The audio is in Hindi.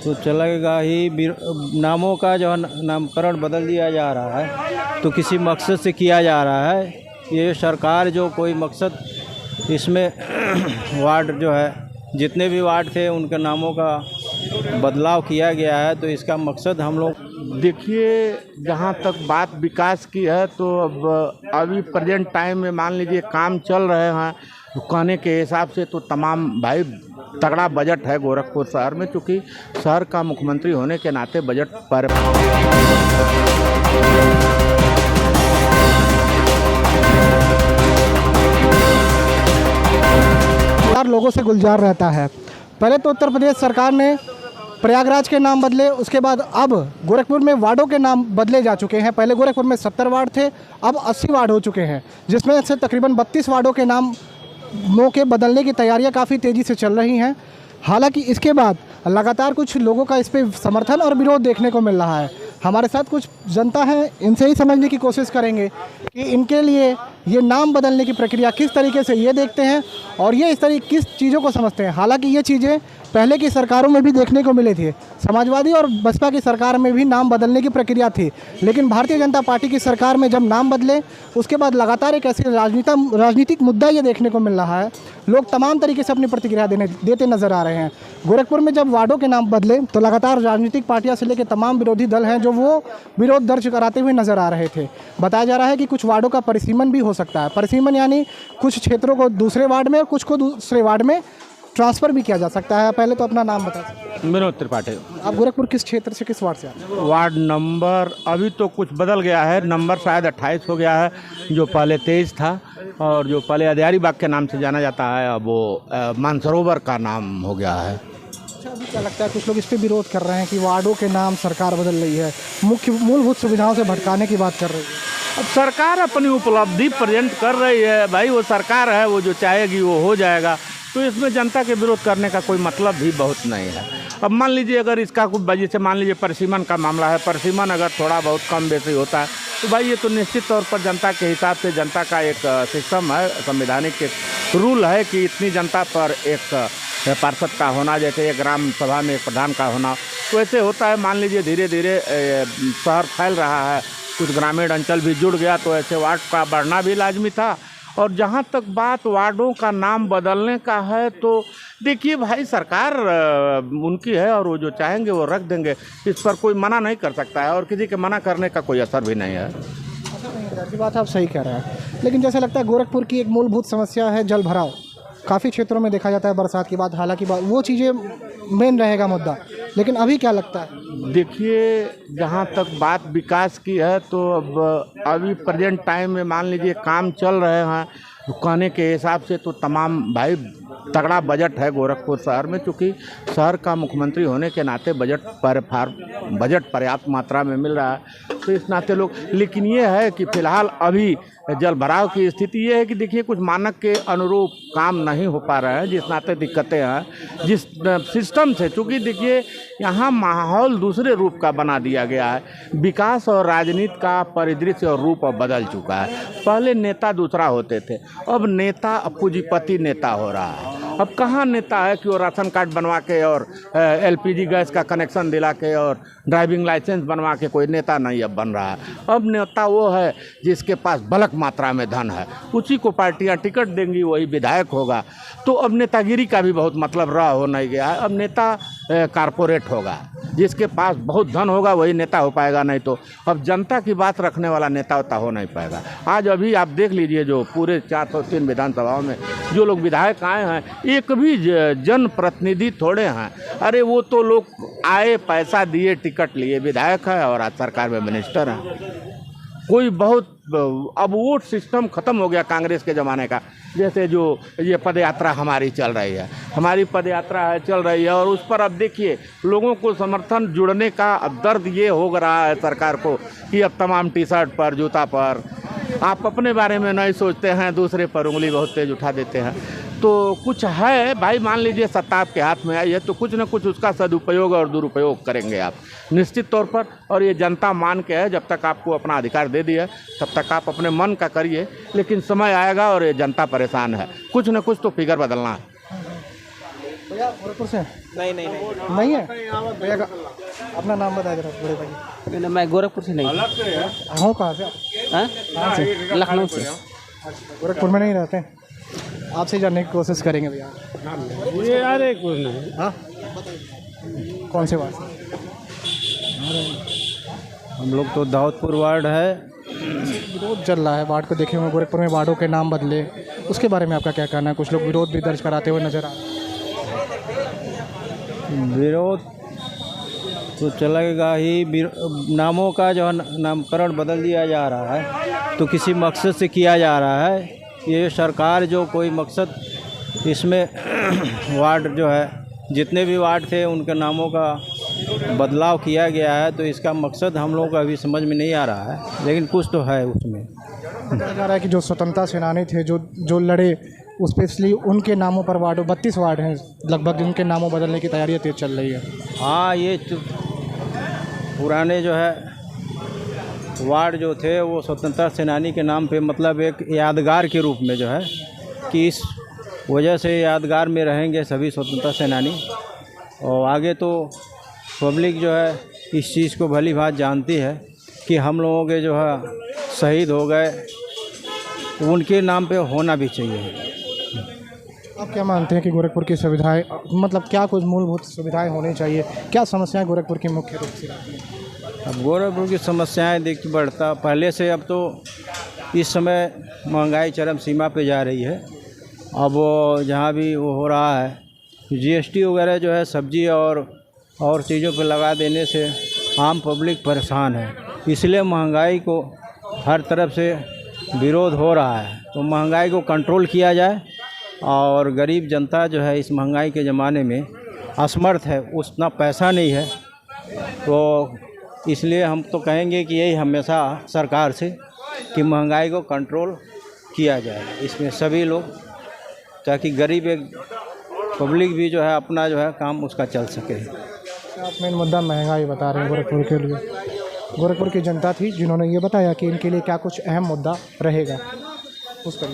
तो चलेगा ही। नामों का जो नामकरण बदल दिया जा रहा है तो किसी मकसद से किया जा रहा है। ये सरकार जो कोई मकसद इसमें वार्ड जो है, जितने भी वार्ड थे उनके नामों का बदलाव किया गया है, तो इसका मकसद हम लोग देखिए, जहाँ तक बात विकास की है तो अब अभी प्रेजेंट टाइम में मान लीजिए काम चल रहे हैं, कहने के हिसाब से तो तमाम भाई तगड़ा बजट है गोरखपुर शहर में, चूँकि शहर का मुख्यमंत्री होने के नाते बजट पर लोगों से गुलजार रहता है। पहले तो उत्तर प्रदेश सरकार ने प्रयागराज के नाम बदले, उसके बाद अब गोरखपुर में वार्डों के नाम बदले जा चुके हैं। पहले गोरखपुर में 70 वार्ड थे, अब 80 वार्ड हो चुके हैं, जिसमें से तकरीबन 32 वार्डों के नामों के बदलने की तैयारियां काफ़ी तेज़ी से चल रही हैं। हालांकि इसके बाद लगातार कुछ लोगों का इस पर समर्थन और विरोध देखने को मिल रहा है। हमारे साथ कुछ जनता है, इनसे ही समझने की कोशिश करेंगे कि इनके लिए ये नाम बदलने की प्रक्रिया किस तरीके से ये देखते हैं और ये इस तरीके किस चीज़ों को समझते हैं। हालांकि ये चीज़ें पहले की सरकारों में भी देखने को मिली थी, समाजवादी और बसपा की सरकार में भी नाम बदलने की प्रक्रिया थी, लेकिन भारतीय जनता पार्टी की सरकार में जब नाम बदले उसके बाद लगातार एक ऐसी राजनीतिक मुद्दा ये देखने को मिल रहा है। लोग तमाम तरीके से अपनी प्रतिक्रिया देते नजर आ रहे हैं। गोरखपुर में जब वार्डों के नाम बदले तो लगातार राजनीतिक पार्टियां से लेकर तमाम विरोधी दल हैं जो वो विरोध दर्ज कराते हुए नजर आ रहे थे। बताया जा रहा है कि कुछ वार्डों का परिसीमन भी हो सकता है। परिसीमन यानी कुछ क्षेत्रों को दूसरे वार्ड में और कुछ को दूसरे वार्ड में ट्रांसफ़र भी किया जा सकता है। पहले तो अपना नाम बता सकते हैं। विनोद त्रिपाठी। आप गोरखपुर किस क्षेत्र से, किस वार्ड से आते हैं? वार्ड नंबर अभी तो कुछ बदल गया है, नंबर शायद 28 हो गया है, जो पहले 23 था, और जो पहले अदियारी बाग के नाम से जाना जाता है अब वो मानसरोवर का नाम हो गया है। अच्छा, अभी क्या लगता है, कुछ लोग इस पर विरोध कर रहे हैं कि वार्डों के नाम सरकार बदल रही है, मूलभूत सुविधाओं से भटकाने की बात कर रही है। अब सरकार अपनी उपलब्धि प्रेजेंट कर रही है भाई, वो सरकार है, वो जो चाहेगी वो हो जाएगा, तो इसमें जनता के विरोध करने का कोई मतलब भी बहुत नहीं है। अब मान लीजिए अगर इसका कुछ वजह से मान लीजिए परिसीमन का मामला है, परिसीमन अगर थोड़ा बहुत कम बेसी होता है तो भाई ये तो निश्चित तौर पर जनता के हिसाब से, जनता का एक सिस्टम है, संवैधानिक एक रूल है कि इतनी जनता पर एक पार्षद का होना, जैसे एक ग्राम सभा में एक प्रधान का होना, तो ऐसे होता है। मान लीजिए धीरे धीरे शहर फैल रहा है, कुछ ग्रामीण अंचल भी जुड़ गया, तो ऐसे वार्ड का बढ़ना भी लाजमी था। और जहाँ तक बात वार्डों का नाम बदलने का है तो देखिए भाई, सरकार उनकी है और वो जो चाहेंगे वो रख देंगे, इस पर कोई मना नहीं कर सकता है और किसी के मना करने का कोई असर भी नहीं है। ऐसी बात आप सही कह रहे हैं, लेकिन जैसे लगता है गोरखपुर की एक मूलभूत समस्या है जल भराव। काफ़ी क्षेत्रों में देखा जाता है बरसात के बाद, हालांकि वो चीज़ें मेन रहेगा मुद्दा, लेकिन अभी क्या लगता है? देखिए, जहाँ तक बात विकास की है तो अब अभी प्रेजेंट टाइम में मान लीजिए काम चल रहे हैं, कहने के हिसाब से तो तमाम भाई तगड़ा बजट है गोरखपुर शहर में, चूँकि शहर का मुख्यमंत्री होने के नाते बजट पर्याप्त मात्रा में मिल रहा है, तो इस नाते लोग, लेकिन ये है कि फ़िलहाल अभी जल भराव की स्थिति ये है कि देखिए कुछ मानक के अनुरूप काम नहीं हो पा रहे हैं, जिस नाते दिक्कतें हैं, जिस सिस्टम से, चूँकि देखिए यहाँ माहौल दूसरे रूप का बना दिया गया है, विकास और राजनीति का परिदृश्य और रूप अब बदल चुका है। पहले नेता दूसरा होते थे, अब नेता पूंजीपति नेता हो रहा है। अब कहाँ नेता है कि वो राशन कार्ड बनवा के और LPG गैस का कनेक्शन दिला के और ड्राइविंग लाइसेंस बनवा के कोई नेता नहीं अब बन रहा है। अब नेता वो है जिसके पास बल्क मात्रा में धन है, उसी को पार्टियां टिकट देंगी, वही विधायक होगा। तो अब नेतागिरी का भी बहुत मतलब रहा हो नहीं गया है। अब नेता कारपोरेट होगा, जिसके पास बहुत धन होगा वही नेता हो पाएगा, नहीं तो अब जनता की बात रखने वाला नेता होता हो नहीं पाएगा। आज अभी आप देख लीजिए, जो पूरे 403 विधानसभाओं में जो लोग विधायक आए हैं, एक भी जनप्रतिनिधि थोड़े हैं। अरे वो तो लोग आए, पैसा दिए, टिकट लिए, विधायक है और आज सरकार में मिनिस्टर हैं। कोई बहुत, अब वोट सिस्टम ख़त्म हो गया कांग्रेस के ज़माने का। जैसे जो ये पद यात्रा हमारी चल रही है, हमारी पद यात्रा है चल रही है, और उस पर अब देखिए लोगों को समर्थन जुड़ने का अब दर्द ये हो रहा है सरकार को कि अब तमाम टी-शर्ट पर, जूता पर आप अपने बारे में नहीं सोचते हैं, दूसरे पर उंगली बहुत तेज उठा देते हैं। तो कुछ है भाई, मान लीजिए सत्ता आपके हाथ में आई है तो कुछ न कुछ उसका सदुपयोग और दुरुपयोग करेंगे आप निश्चित तौर पर। और ये जनता मान के है, जब तक आपको अपना अधिकार दे दिया तब तक आप अपने मन का करिए, लेकिन समय आएगा और ये जनता परेशान है, कुछ न कुछ तो फिगर बदलना है। भैया गोरखपुर से नहीं नहीं नहीं नहीं है भैया अपना नाम बताया जरा बड़े भाई। मैं गोरखपुर से नहीं हो कहाँ से आप? हाँ? कहाँ से? लखनऊ से। गोरखपुर में नहीं रहते हैं? आपसे जानने की कोशिश करेंगे भैया। ये अरे कुछ नहीं। हाँ कौन से वार्ड? हम लोग तो दाऊदपुर वार्ड है। विरोध चल रहा है वार्ड को देखे हुए, गोरखपुर में वार्डों के नाम बदले, उसके बारे में आपका क्या कहना है? कुछ लोग विरोध भी दर्ज कराते हुए नजर आ रहे हैं। विरोध तो चलेगा ही। नामों का जो है नामकरण बदल दिया जा रहा है तो किसी मकसद से किया जा रहा है। ये सरकार जो कोई मकसद इसमें वार्ड जो है जितने भी वार्ड थे उनके नामों का बदलाव किया गया है, तो इसका मकसद हम लोगों को अभी समझ में नहीं आ रहा है, लेकिन कुछ तो है उसमें। कहा जा रहा है कि जो स्वतंत्रता सेनानी थे जो लड़े, स्पेशली उनके नामों पर वार्ड 32 वार्ड हैं लगभग, जिनके नामों बदलने की तैयारी तेज चल रही है। हाँ, ये पुराने जो है वार्ड जो थे वो स्वतंत्रता सेनानी के नाम पे, मतलब एक यादगार के रूप में जो है कि इस वजह से यादगार में रहेंगे सभी स्वतंत्रता सेनानी। और आगे तो पब्लिक जो है इस चीज़ को भली भांति जानती है कि हम लोगों के जो है शहीद हो गए, उनके नाम पे होना भी चाहिए। आप क्या मानते हैं कि गोरखपुर की सुविधाएं, मतलब क्या कुछ मूलभूत सुविधाएं होनी चाहिए? क्या समस्याएं गोरखपुर की मुख्य रूप से रहती हैं? अब गोरखपुर की समस्याएं देखिए बढ़ता पहले से, अब तो इस समय महंगाई चरम सीमा पे जा रही है। अब जहाँ भी वो हो रहा है जीएसटी वगैरह जो है सब्जी और चीज़ों पे लगा देने से आम पब्लिक परेशान है, इसलिए महंगाई को हर तरफ से विरोध हो रहा है। तो महंगाई को कंट्रोल किया जाए, और गरीब जनता जो है इस महंगाई के ज़माने में असमर्थ है, उतना पैसा नहीं है, तो इसलिए हम तो कहेंगे कि यही हमेशा सरकार से कि महंगाई को कंट्रोल किया जाए इसमें सभी लोग, ताकि गरीब एक पब्लिक भी जो है अपना जो है काम उसका चल सके। आप मेन मुद्दा महंगाई बता रहे हैं गोरखपुर के लिए। गोरखपुर की जनता थी जिन्होंने ये बताया कि इनके लिए क्या कुछ अहम मुद्दा रहेगा, उस पर